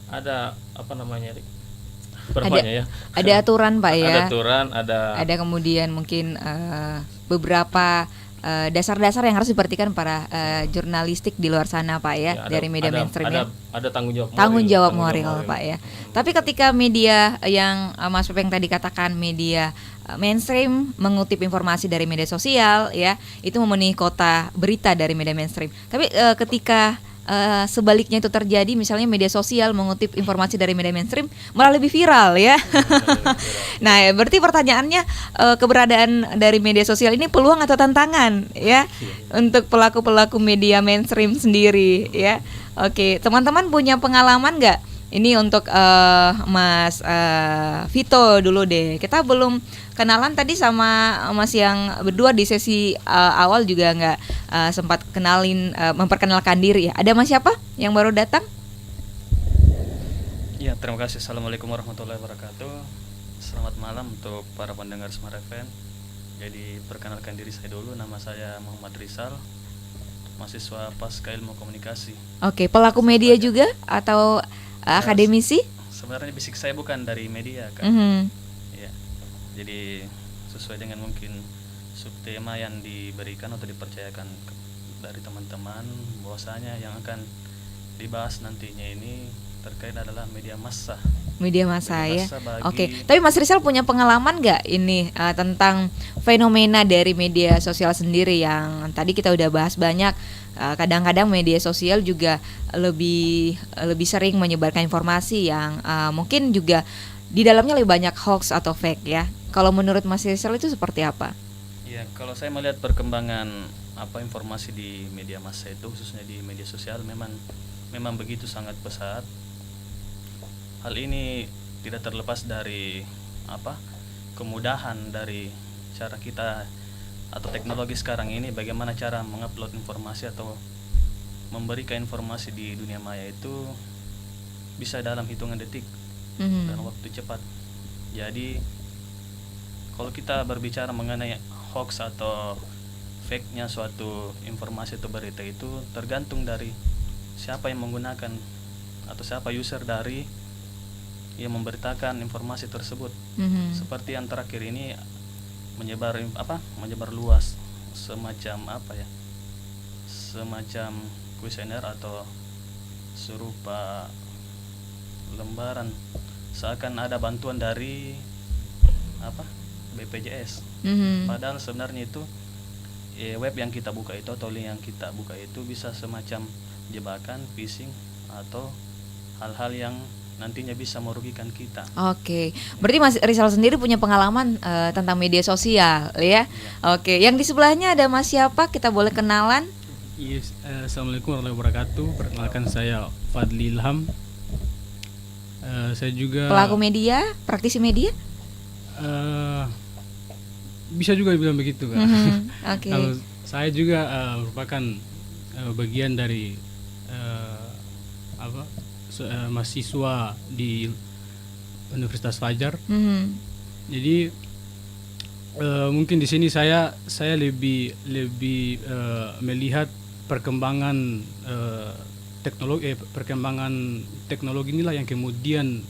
ada apa namanya, Rik? Ada Berapanya ya? ada aturan Pak ya. Ada aturan, Ada kemudian mungkin beberapa dasar-dasar yang harus diperhatikan para jurnalistik di luar sana Pak ya, ya, dari media mainstream ya. ada tanggung jawab Tanggung jawab moral, moral Pak ya. Tapi ketika media yang Mas Pepeng tadi katakan media mainstream mengutip informasi dari media sosial ya, itu memenuhi kota berita dari media mainstream. Tapi ketika sebaliknya itu terjadi, misalnya media sosial mengutip informasi dari media mainstream malah lebih viral ya. Nah, berarti pertanyaannya keberadaan dari media sosial ini peluang atau tantangan ya untuk pelaku-pelaku media mainstream sendiri ya. Oke, teman-teman punya pengalaman nggak? Ini untuk Mas Vito dulu deh. Kita belum kenalan tadi sama Mas yang berdua di sesi awal juga nggak sempat memperkenalkan diri ya. Ada Mas siapa yang baru datang? Ya, terima kasih. Assalamualaikum warahmatullahi wabarakatuh. Selamat malam untuk para pendengar Smart FM. Jadi perkenalkan diri saya dulu, nama saya Muhammad Rizal, mahasiswa Pasca Ilmu Komunikasi. Oke, pelaku media juga atau akademisi? Sebenarnya basic saya bukan dari media kan. Ya, jadi sesuai dengan mungkin subtema yang diberikan atau dipercayakan dari teman-teman, bahwasanya yang akan dibahas nantinya ini terkait adalah media massa. Media massa ya. Bagi... Oke, tapi Mas Rizal punya pengalaman nggak ini tentang fenomena dari media sosial sendiri yang tadi kita udah bahas banyak. Kadang-kadang media sosial juga lebih sering menyebarkan informasi yang mungkin juga di dalamnya lebih banyak hoax atau fake ya. Kalau menurut Mas Rizal itu seperti apa? Ya, kalau saya melihat perkembangan informasi di media massa itu, khususnya di media sosial, memang begitu sangat pesat. Hal ini tidak terlepas dari kemudahan dari cara kita atau teknologi sekarang ini, bagaimana cara mengupload informasi atau memberikan informasi di dunia maya itu bisa dalam hitungan detik dan waktu cepat. Jadi kalau kita berbicara mengenai hoax atau fake-nya suatu informasi atau berita, itu tergantung dari siapa yang menggunakan atau siapa user dari yang memberitakan informasi tersebut. Seperti yang terakhir ini menyebar luas semacam semacam kuesioner atau serupa lembaran seakan ada bantuan dari BPJS. Padahal sebenarnya itu web yang kita buka itu atau link yang kita buka itu bisa semacam jebakan, phishing atau hal-hal yang nantinya bisa merugikan kita. Oke, berarti Mas Rizal sendiri punya pengalaman tentang media sosial ya? Oke, yang di sebelahnya ada Mas siapa? Kita boleh kenalan? Yes, Assalamualaikum warahmatullahi wabarakatuh. Perkenalkan saya Fadli Ilham. Saya juga pelaku media, praktisi media? Bisa juga dibilang begitu kan. Okay. Kalau saya juga merupakan bagian dari mahasiswa di Universitas Fajar. Jadi mungkin di sini saya lebih melihat perkembangan teknologi inilah yang kemudian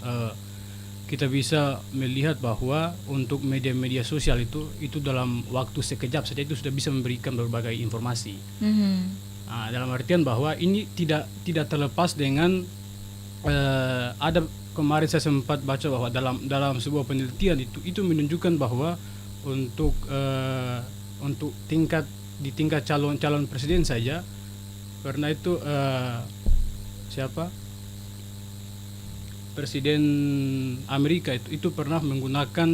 kita bisa melihat bahwa untuk media-media sosial itu dalam waktu sekejap saja itu sudah bisa memberikan berbagai informasi. Dalam artian bahwa ini tidak terlepas dengan ada kemarin saya sempat baca bahwa dalam sebuah penelitian itu menunjukkan bahwa untuk tingkat calon presiden saja, karena itu Presiden Amerika itu pernah menggunakan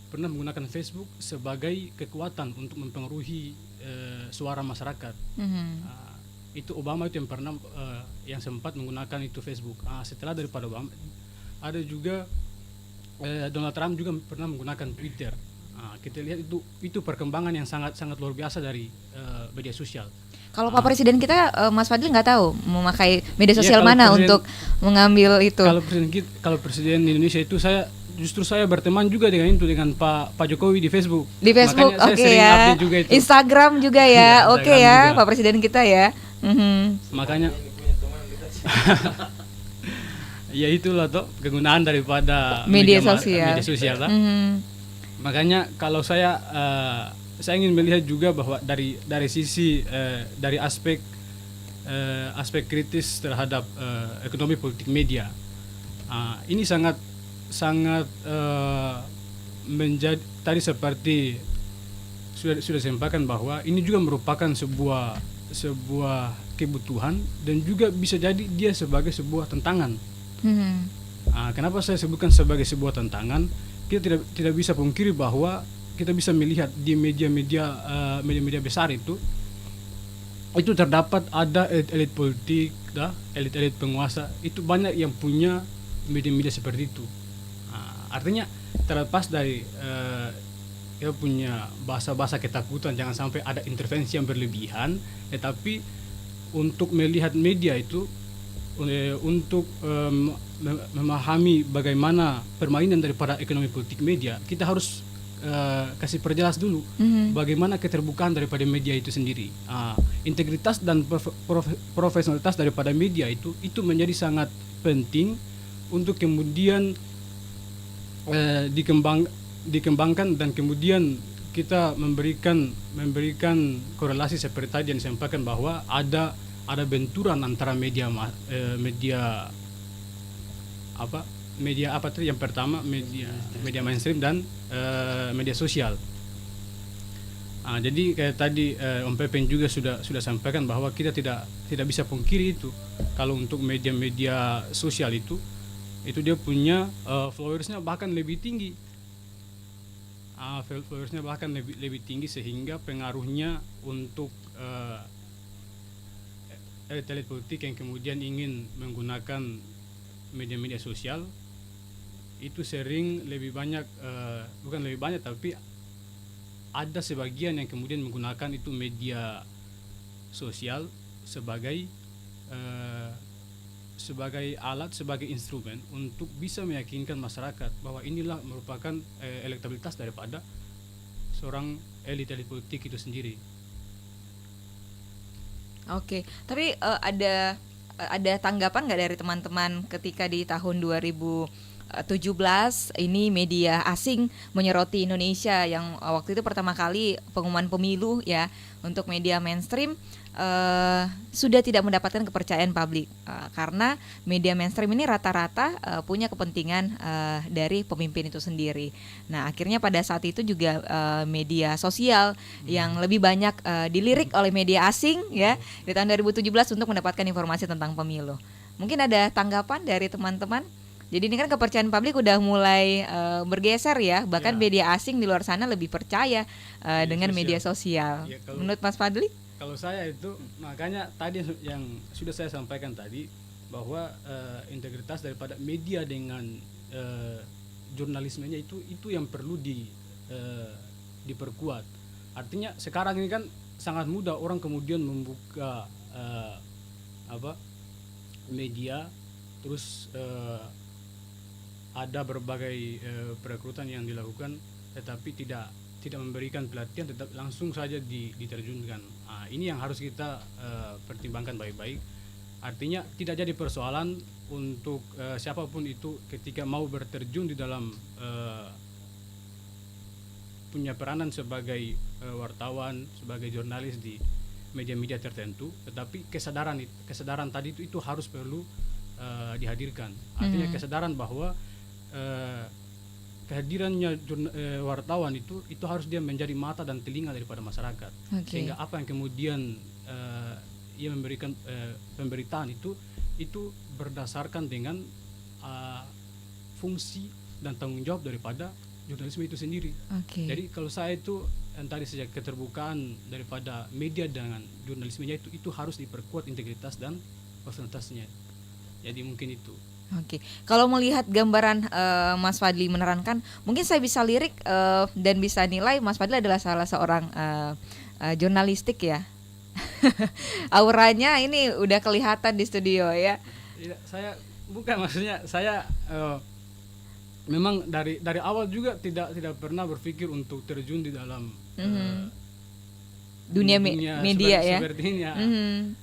pernah menggunakan Facebook sebagai kekuatan untuk mempengaruhi suara masyarakat. Itu Obama itu yang pernah yang sempat menggunakan itu Facebook. Setelah daripada Obama, ada juga Donald Trump juga pernah menggunakan Twitter. Kita lihat itu perkembangan yang sangat luar biasa dari media sosial. Kalau Pak Presiden kita, Mas Fadli nggak tahu memakai media sosial mana untuk mengambil itu. Kalau Presiden Indonesia itu justru saya berteman juga dengan Pak Jokowi di Facebook. Di Facebook, oke ya. Juga itu. Instagram juga ya, oke ya, Pak Presiden kita ya. Makanya Ya itulah toh kegunaan daripada Media sosial. media sosial lah. Mhm. Makanya kalau saya ingin melihat juga bahwa dari sisi dari aspek kritis terhadap ekonomi politik media, ini sangat menjadi tadi seperti sudah disampaikan bahwa ini juga merupakan sebuah kebutuhan dan juga bisa jadi dia sebagai sebuah tantangan. Kenapa saya sebutkan sebagai sebuah tantangan? Kita tidak bisa pungkiri bahwa kita bisa melihat di media besar itu terdapat ada elit politik, elit penguasa, itu banyak yang punya media-media seperti itu. Artinya terlepas dari kita punya bahasa ketakutan jangan sampai ada intervensi yang berlebihan, tetapi untuk melihat media itu untuk memahami bagaimana permainan daripada ekonomi politik media, kita harus kasih perjelas dulu bagaimana keterbukaan daripada media itu sendiri. Integritas dan profesionalitas daripada media itu menjadi sangat penting untuk kemudian dikembangkan dan kemudian kita memberikan korelasi seperti tadi yang disampaikan bahwa ada benturan antara media apa tadi yang pertama media mainstream dan media sosial. Jadi kayak tadi Om Pepen juga sudah sampaikan bahwa kita tidak bisa pungkiri itu kalau untuk media sosial itu dia punya followersnya bahkan lebih tinggi. Followersnya bahkan lebih tinggi sehingga pengaruhnya untuk elit politik yang kemudian ingin menggunakan media sosial itu sering lebih banyak, bukan lebih banyak tapi ada sebagian yang kemudian menggunakan itu media sosial sebagai alat, sebagai instrumen untuk bisa meyakinkan masyarakat bahwa inilah merupakan elektabilitas daripada seorang elit politik itu sendiri. Oke, tapi ada tanggapan nggak dari teman-teman ketika di tahun 2017 ini media asing menyoroti Indonesia yang waktu itu pertama kali pengumuman pemilu ya untuk media mainstream sudah tidak mendapatkan kepercayaan publik karena media mainstream ini rata-rata punya kepentingan dari pemimpin itu sendiri. Nah akhirnya pada saat itu juga media sosial yang lebih banyak dilirik oleh media asing ya di tahun 2017 untuk mendapatkan informasi tentang pemilu. Mungkin ada tanggapan dari teman-teman? Jadi ini kan kepercayaan publik udah mulai bergeser ya, bahkan media asing di luar sana lebih percaya dengan media sosial. Ya, Menurut Mas Fadli? Kalau saya itu makanya tadi yang sudah saya sampaikan tadi bahwa integritas daripada media dengan jurnalismenya itu yang perlu diperkuat. Artinya sekarang ini kan sangat mudah orang kemudian membuka media terus ada berbagai perekrutan yang dilakukan tetapi tidak memberikan pelatihan, tetap langsung saja diterjunkan. Ini yang harus kita pertimbangkan baik-baik. Artinya tidak jadi persoalan untuk siapapun itu ketika mau berterjun di dalam punya peranan sebagai wartawan, sebagai jurnalis di media-media tertentu, tetapi kesadaran tadi itu harus perlu dihadirkan. Artinya kesadaran bahwa kehadirannya wartawan itu harus dia menjadi mata dan telinga daripada masyarakat. Sehingga apa yang kemudian ia memberikan pemberitaan itu berdasarkan dengan fungsi dan tanggung jawab daripada jurnalisme itu sendiri. Jadi kalau saya itu tadi sejak keterbukaan daripada media dengan jurnalismenya itu harus diperkuat integritas dan profesionalitasnya. Jadi mungkin itu. Kalau melihat gambaran Mas Fadli menerangkan, mungkin saya bisa lirik dan bisa nilai Mas Fadli adalah salah seorang jurnalistik ya. Auranya ini udah kelihatan di studio ya. Saya bukan, maksudnya saya memang dari awal juga tidak pernah berpikir untuk terjun di dalam dunia media ya. Seperti ini ya.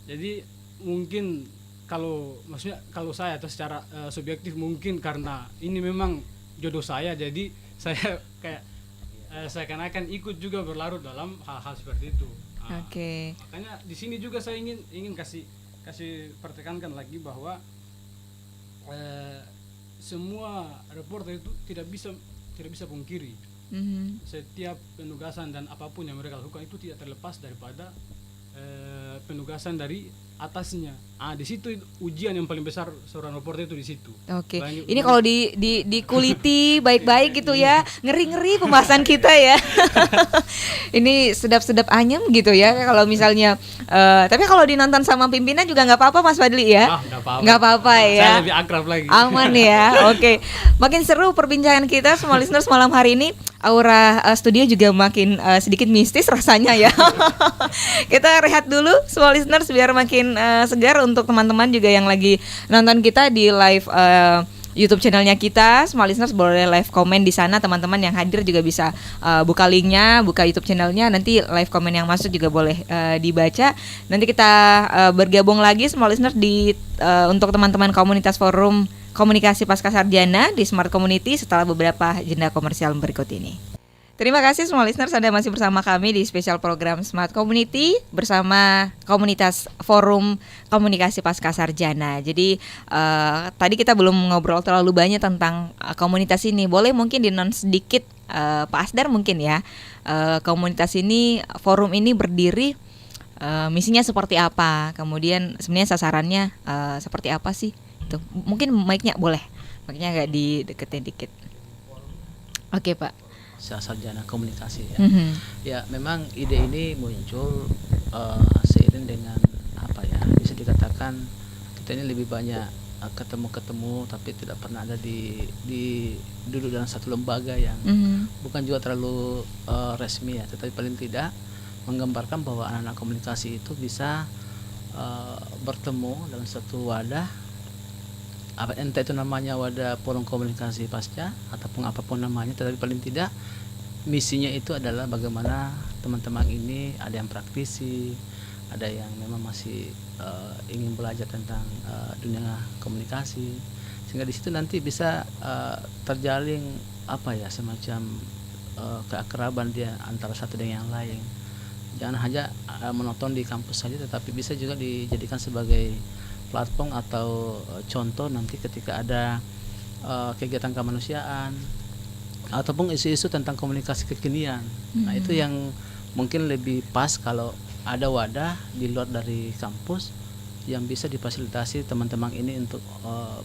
Jadi mungkin maksudnya kalau saya atau secara subjektif mungkin karena ini memang jodoh saya, jadi saya kayak seakan-akan ikut juga berlarut dalam hal-hal seperti itu. Oke. Makanya di sini juga saya ingin kasih pertekankan lagi bahwa semua reporter itu tidak bisa pungkiri setiap penugasan dan apapun yang mereka lakukan itu tidak terlepas daripada penugasan dari atasnya. Di situ ujian yang paling besar seorang reporter itu di situ. Oke. Ini kalau dikuliti baik-baik gitu ya, ngeri-ngeri pembahasan kita ya. Ini sedap-sedap anyem gitu ya. Kalau misalnya, tapi kalau dinonton sama pimpinan juga nggak apa-apa Mas Fadli ya. Nggak apa-apa ya. Saya lebih akrab lagi. Aman ya. Oke. Makin seru perbincangan kita semua listeners malam hari ini. Aura studio juga makin sedikit mistis rasanya ya. Kita rehat dulu semua listeners biar makin segar untuk teman-teman juga yang lagi nonton kita di live YouTube channelnya kita. Semua listeners boleh live komen di sana, teman-teman yang hadir juga bisa buka linknya, buka YouTube channelnya, nanti live komen yang masuk juga boleh dibaca. Nanti kita bergabung lagi semua listeners di untuk teman-teman komunitas forum komunikasi pasca sarjana di Smart Community setelah beberapa jeda komersial berikut ini. Terima kasih semua listeners, Anda masih bersama kami di spesial program Smart Community bersama komunitas forum komunikasi pasca sarjana. Jadi tadi kita belum ngobrol terlalu banyak tentang komunitas ini. Boleh mungkin di-non sedikit Pak Asdar mungkin ya. Komunitas ini, forum ini berdiri, misinya seperti apa? Kemudian sebenarnya sasarannya seperti apa sih? Tuh, mungkin mic-nya boleh. Mic-nya agak dideketin dikit. Oke, Pak. Sarjana komunikasi ya. Mm-hmm. Ya, memang ide ini muncul seiring dengan apa ya? Bisa dikatakan kita ini lebih banyak ketemu tapi tidak pernah ada di duduk dalam satu lembaga yang bukan juga terlalu resmi ya, tetapi paling tidak menggambarkan bahwa anak-anak komunikasi itu bisa bertemu dalam satu wadah, entah itu namanya wadah forum komunikasi pasca ataupun apapun namanya, tetapi paling tidak misinya itu adalah bagaimana teman-teman ini ada yang praktisi, ada yang memang masih ingin belajar tentang dunia komunikasi, sehingga di situ nanti bisa terjalin apa ya, semacam keakraban dia antara satu dengan yang lain. Jangan hanya menonton di kampus saja, tetapi bisa juga dijadikan sebagai platform atau contoh nanti ketika ada kegiatan kemanusiaan ataupun isu-isu tentang komunikasi kekinian. Nah, itu yang mungkin lebih pas kalau ada wadah di luar dari kampus yang bisa difasilitasi teman-teman ini untuk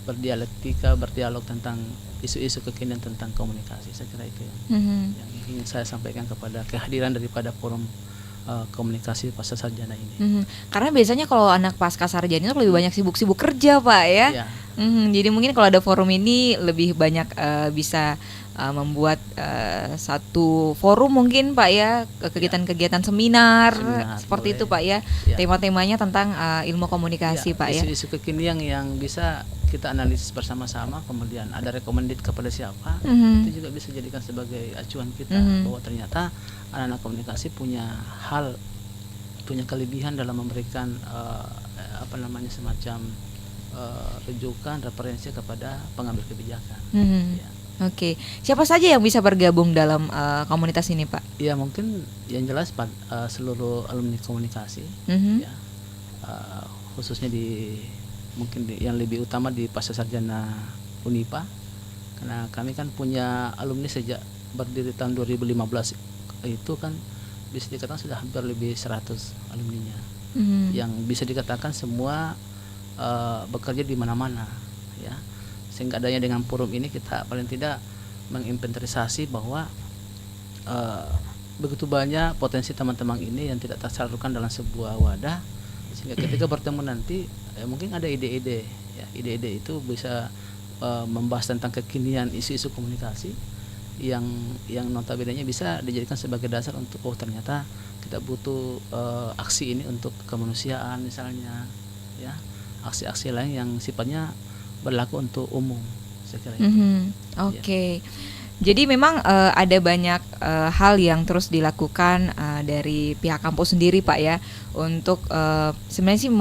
berdialog tentang isu-isu kekinian tentang komunikasi. Saya kira itu yang ingin saya sampaikan kepada kehadiran daripada forum komunikasi pasca sarjana ini. Karena biasanya kalau anak pasca sarjana itu lebih banyak sibuk-sibuk kerja, Pak ya. Ya. Jadi mungkin kalau ada forum ini lebih banyak bisa membuat satu forum mungkin Pak ya, kegiatan-kegiatan seminar seperti boleh. itu Pak ya. Tema-temanya tentang ilmu komunikasi Pak ya. Isu-isu kekinian yang bisa kita analisis bersama-sama, kemudian ada recommended kepada siapa, itu juga bisa jadikan sebagai acuan kita bahwa ternyata anak-anak komunikasi punya kelebihan dalam memberikan semacam rujukan referensi kepada pengambil kebijakan. Ya. Oke. Siapa saja yang bisa bergabung dalam komunitas ini Pak? Ya, mungkin yang jelas seluruh alumni komunikasi, ya, khususnya yang lebih utama di pasca sarjana Unipa, karena kami kan punya alumni sejak berdiri tahun 2015 itu kan bisa dikatakan sudah hampir lebih 100 alumninya, yang bisa dikatakan semua bekerja di mana-mana ya, sehingga adanya dengan forum ini kita paling tidak menginventarisasi bahwa begitu banyak potensi teman-teman ini yang tidak tersalurkan dalam sebuah wadah, sehingga ketika bertemu nanti mungkin ada ide-ide ya, ide-ide itu bisa membahas tentang kekinian isu-isu komunikasi yang notabene-nya bisa dijadikan sebagai dasar untuk ternyata kita butuh aksi ini untuk kemanusiaan misalnya ya, aksi-aksi lain yang sifatnya berlaku untuk umum, saya kira itu. Oke. Jadi memang ada banyak hal yang terus dilakukan dari pihak kampus sendiri Pak ya, untuk sebenarnya sih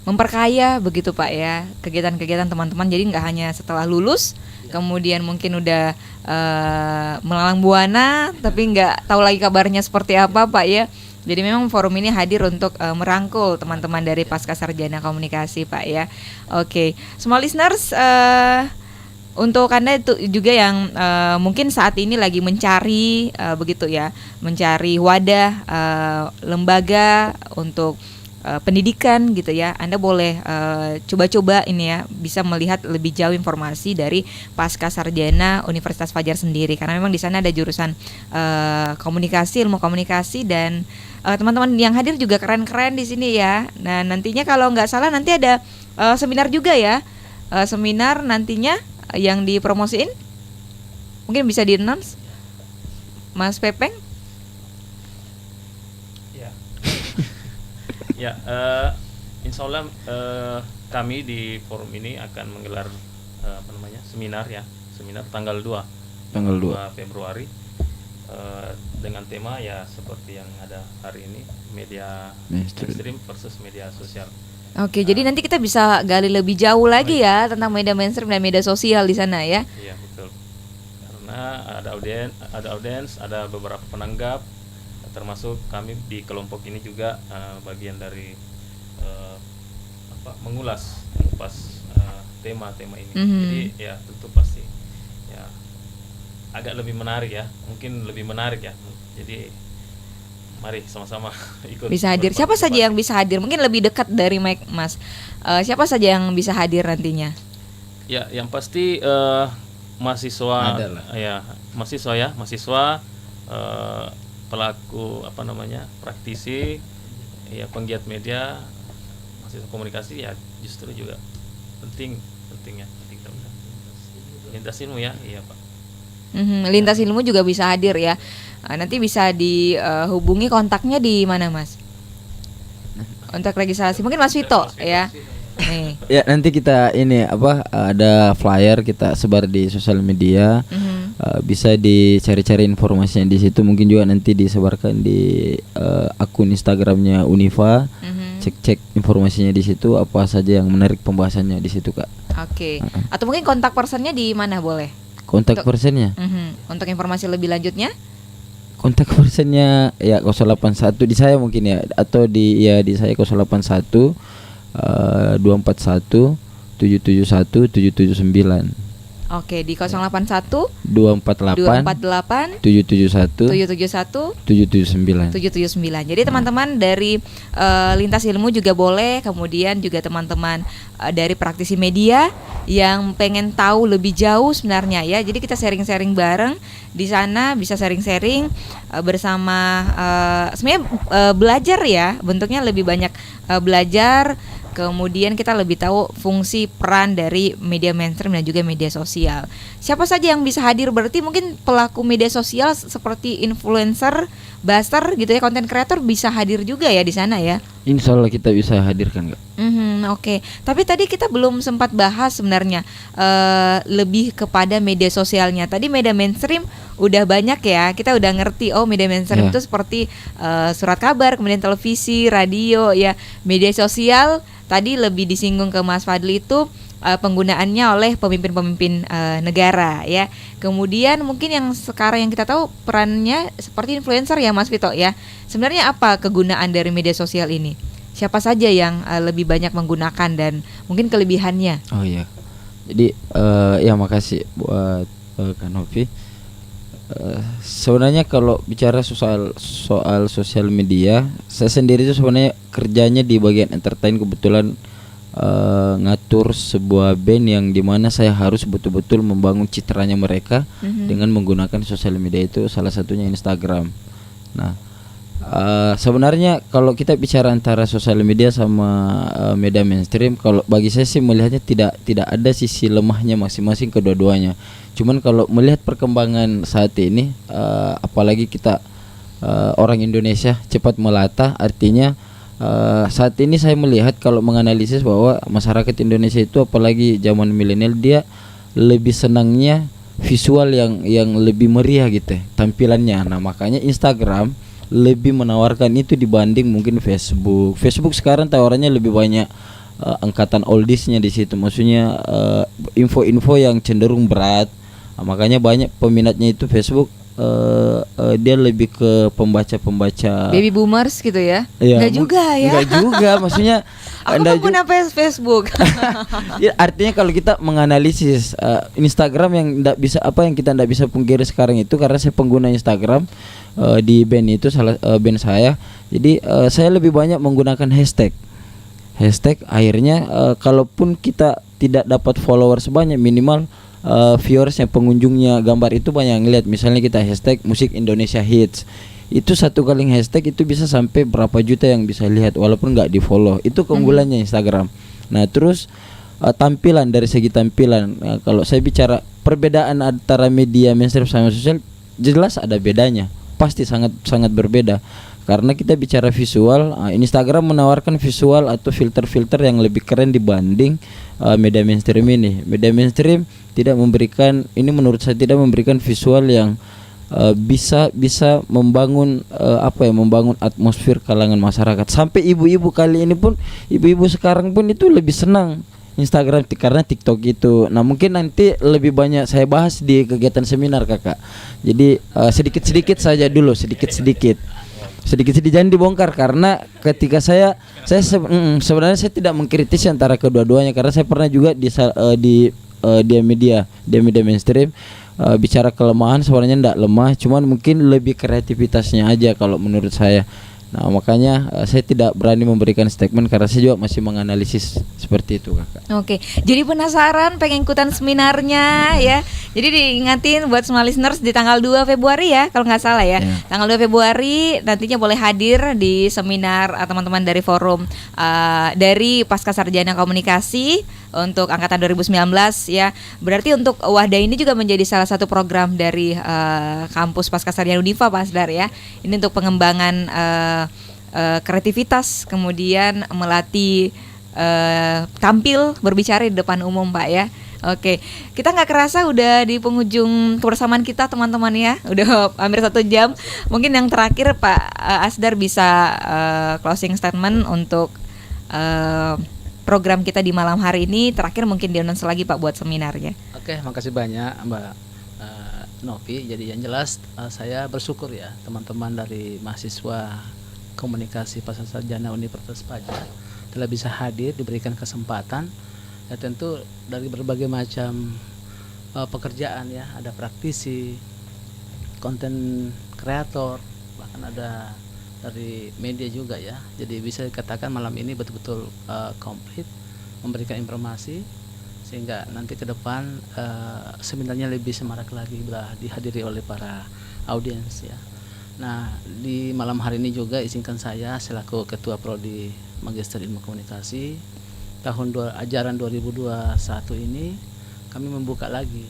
memperkaya begitu Pak ya kegiatan-kegiatan teman-teman. Jadi nggak hanya setelah lulus kemudian mungkin udah melalang buana tapi nggak tahu lagi kabarnya seperti apa Pak ya. Jadi memang forum ini hadir untuk merangkul teman-teman dari Pasca Sarjana Komunikasi Pak ya. Oke, semua listeners, untuk Anda itu juga yang mungkin saat ini lagi mencari begitu ya, mencari wadah lembaga untuk pendidikan gitu ya, Anda boleh coba-coba ini ya, bisa melihat lebih jauh informasi dari Pasca Sarjana Universitas Fajar sendiri, karena memang di sana ada jurusan komunikasi, ilmu komunikasi, dan teman-teman yang hadir juga keren-keren di sini ya. Nah nantinya kalau nggak salah nanti ada seminar juga ya, seminar nantinya yang dipromosiin, mungkin bisa di-announce Mas Pepeng. Ya, insya Allah kami di forum ini akan menggelar seminar ya, seminar tanggal 2 Februari dengan tema ya seperti yang ada hari ini, media mainstream versus media sosial. Oke, jadi nanti kita bisa gali lebih jauh lagi ya tentang media mainstream dan media sosial di sana ya. Iya betul. Karena ada audiens, ada beberapa penanggap, termasuk kami di kelompok ini juga bagian dari mengupas tema-tema ini. Jadi ya tentu pasti ya agak lebih menarik ya, mungkin lebih menarik ya. Jadi mari sama-sama ikut. Bisa hadir. Siapa saja yang bisa hadir? Mungkin lebih dekat dari Mike, Mas. Siapa saja yang bisa hadir nantinya? Ya, yang pasti mahasiswa pelaku praktisi ya, penggiat media, mahasiswa komunikasi ya, justru juga penting ya, lintas ilmu ya, iya Pak. Lintas ilmu juga bisa hadir ya. Nanti bisa dihubungi, kontaknya di mana Mas? Untuk registrasi mungkin Mas Vito ya. Nih. Ya nanti kita ini ada flyer kita sebar di sosial media. Bisa dicari-cari informasinya di situ, mungkin juga nanti disebarkan di akun Instagramnya Unifa. Cek informasinya di situ, apa saja yang menarik pembahasannya di situ Kak. Oke. Atau mungkin kontak personnya di mana boleh? Kontak personnya? Untuk informasi lebih lanjutnya? Kontak personnya ya 081 di saya mungkin ya, atau di saya 081 241 771 779. Oke, di 081 248 771 779. Jadi teman-teman dari lintas ilmu juga boleh, kemudian juga teman-teman dari praktisi media yang pengen tahu lebih jauh sebenarnya ya. Jadi kita sharing-sharing bareng di sana, bisa sharing-sharing bersama, sebenarnya belajar ya, bentuknya lebih banyak belajar. Kemudian kita lebih tahu fungsi peran dari media mainstream dan juga media sosial. Siapa saja yang bisa hadir, berarti mungkin pelaku media sosial seperti influencer, buzzer gitu ya, content creator bisa hadir juga ya di sana ya. Insya Allah kita bisa hadirkan Kak. Oke. Tapi tadi kita belum sempat bahas sebenarnya lebih kepada media sosialnya. Tadi media mainstream udah banyak ya, kita udah ngerti media mainstream itu seperti surat kabar, kemudian televisi, radio ya. Media sosial tadi lebih disinggung ke Mas Fadli itu penggunaannya oleh pemimpin-pemimpin negara ya. Kemudian mungkin yang sekarang yang kita tahu perannya seperti influencer ya Mas Vito ya. Sebenarnya apa kegunaan dari media sosial ini? Siapa saja yang lebih banyak menggunakan dan mungkin kelebihannya? Oh iya. Jadi ya makasih buat Kak Novi. Sebenarnya kalau bicara soal sosial media, saya sendiri itu sebenarnya kerjanya di bagian entertain, kebetulan ngatur sebuah band yang dimana saya harus betul-betul membangun citranya mereka dengan menggunakan sosial media, itu salah satunya Instagram. Nah sebenarnya kalau kita bicara antara sosial media sama media mainstream, kalau bagi saya sih melihatnya tidak ada sisi lemahnya masing-masing kedua-duanya. Cuman kalau melihat perkembangan saat ini, apalagi kita orang Indonesia cepat melata, artinya saat ini saya melihat kalau menganalisis bahwa masyarakat Indonesia itu apalagi zaman milenial, dia lebih senangnya visual yang lebih meriah gitu tampilannya. Nah makanya Instagram lebih menawarkan itu dibanding mungkin Facebook. Facebook sekarang tawarannya lebih banyak angkatan oldiesnya di situ, maksudnya info-info yang cenderung berat. Makanya banyak peminatnya itu Facebook, dia lebih ke pembaca Baby boomers gitu ya? Iya, Enggak juga ya? Enggak juga, maksudnya Aku enggak pengguna Facebook. Ya, artinya kalau kita menganalisis Instagram yang enggak bisa, apa yang kita enggak bisa pungkiri sekarang itu, karena saya pengguna Instagram di band itu, salah band saya. Jadi saya lebih banyak menggunakan hashtag. Akhirnya kalaupun kita tidak dapat followers banyak, minimal viewersnya, pengunjungnya gambar itu banyak yang lihat. Misalnya kita hashtag musik Indonesia hits, itu satu kali hashtag itu bisa sampai berapa juta yang bisa lihat walaupun nggak di follow. Itu keunggulannya Instagram. Nah terus tampilan, dari segi tampilan, kalau saya bicara perbedaan antara media mainstream sama sosial, jelas ada bedanya, pasti sangat berbeda. Karena kita bicara visual, Instagram menawarkan visual atau filter-filter yang lebih keren dibanding media mainstream ini. Media mainstream tidak memberikan, ini menurut saya tidak memberikan visual yang bisa membangun membangun atmosfer kalangan masyarakat. Sampai ibu-ibu kali ini pun, ibu-ibu sekarang pun itu lebih senang Instagram karena TikTok itu. Nah mungkin nanti lebih banyak saya bahas di kegiatan seminar kakak. Jadi sedikit saja dulu, sedikit jangan dibongkar, karena ketika saya sebenarnya saya tidak mengkritisi antara kedua-duanya, karena saya pernah juga di media mainstream. Bicara kelemahan sebenarnya tidak lemah, cuman mungkin lebih kreativitasnya aja kalau menurut saya. Nah makanya saya tidak berani memberikan statement karena saya juga masih menganalisis seperti itu kakak. Oke, jadi penasaran pengen ikutan seminarnya ya. Jadi diingatin buat semua listeners di tanggal 2 Februari ya, kalau nggak salah ya. Tanggal 2 Februari nantinya boleh hadir di seminar teman-teman dari forum dari Pasca Sarjana Komunikasi untuk angkatan 2019 ya. Berarti untuk Wahda ini juga menjadi salah satu program dari kampus Pasca Sarjana Unifa Pak Asdar ya. Ini untuk pengembangan kreativitas, kemudian melatih tampil berbicara di depan umum Pak ya. Oke, kita nggak kerasa udah di penghujung kebersamaan kita teman-teman ya. Udah hampir 1 jam. Mungkin yang terakhir Pak Asdar bisa closing statement untuk program kita di malam hari ini. Terakhir mungkin di-announce lagi Pak buat seminarnya. Oke, makasih banyak Mbak Novi. Jadi yang jelas saya bersyukur ya teman-teman dari mahasiswa komunikasi Pasca Sarjana Universitas Padjat telah bisa hadir, diberikan kesempatan. Ya tentu dari berbagai macam pekerjaan ya, ada praktisi, konten kreator, bahkan ada dari media juga ya. Jadi bisa dikatakan malam ini betul-betul komplit memberikan informasi sehingga nanti ke depan seminarnya lebih semarak lagi bila dihadiri oleh para audiens ya. Nah di malam hari ini juga izinkan saya selaku Ketua Prodi Magister Ilmu Komunikasi tahun ajaran 2021 ini kami membuka lagi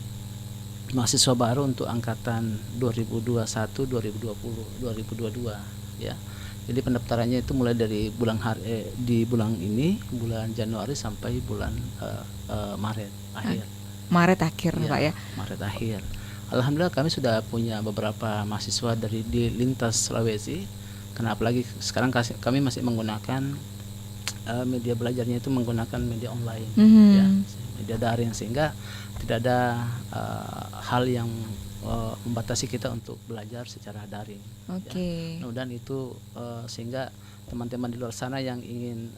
mahasiswa baru untuk angkatan 2021, 2020, 2022 ya. Jadi pendaftarannya itu mulai dari bulan ini, bulan Januari sampai bulan Maret akhir. Maret akhir ya, Pak ya. Maret akhir. Alhamdulillah kami sudah punya beberapa mahasiswa dari di lintas Sulawesi. Karena apalagi sekarang kami masih menggunakan media belajarnya itu menggunakan media online ya, media daring, sehingga tidak ada hal yang membatasi kita untuk belajar secara daring. Oke. Ya. Dan itu sehingga teman-teman di luar sana yang ingin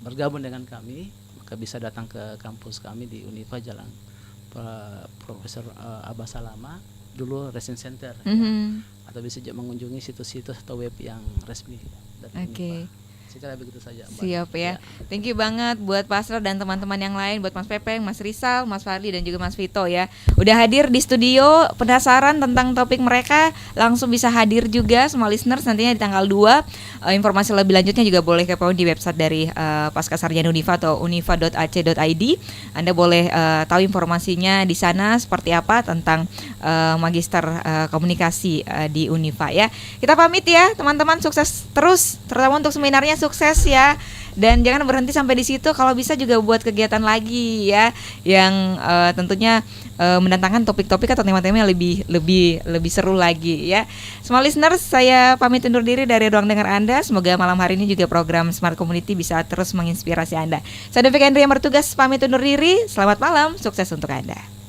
bergabung dengan kami maka bisa datang ke kampus kami di Unifa Jalan Profesor Abbas Salama dulu Resin Center ya. Atau bisa juga mengunjungi situs-situs atau web yang resmi dari Unifa. Secara begitu saja Mbak. Siap ya. Thank you banget buat Pak Asdar dan teman-teman yang lain, buat Mas Pepeng, Mas Rizal, Mas Fadli dan juga Mas Vito ya. Udah hadir di studio, penasaran tentang topik mereka, langsung bisa hadir juga semua listeners nantinya di tanggal 2. Informasi lebih lanjutnya juga boleh kepo di website dari Pasca Sarjana Unifa atau unifa.ac.id. Anda boleh tahu informasinya di sana seperti apa tentang Magister Komunikasi di Unifa ya. Kita pamit ya teman-teman, sukses terus terutama untuk seminarnya. sukses ya. Dan jangan berhenti sampai di situ, kalau bisa juga buat kegiatan lagi ya yang tentunya mendatangkan topik-topik atau tema-tema yang lebih seru lagi ya. Semua listeners, saya pamit undur diri dari ruang dengar Anda. Semoga malam hari ini juga program Smart Community bisa terus menginspirasi Anda. Saya Devika Andrea yang bertugas pamit undur diri. Selamat malam, sukses untuk Anda.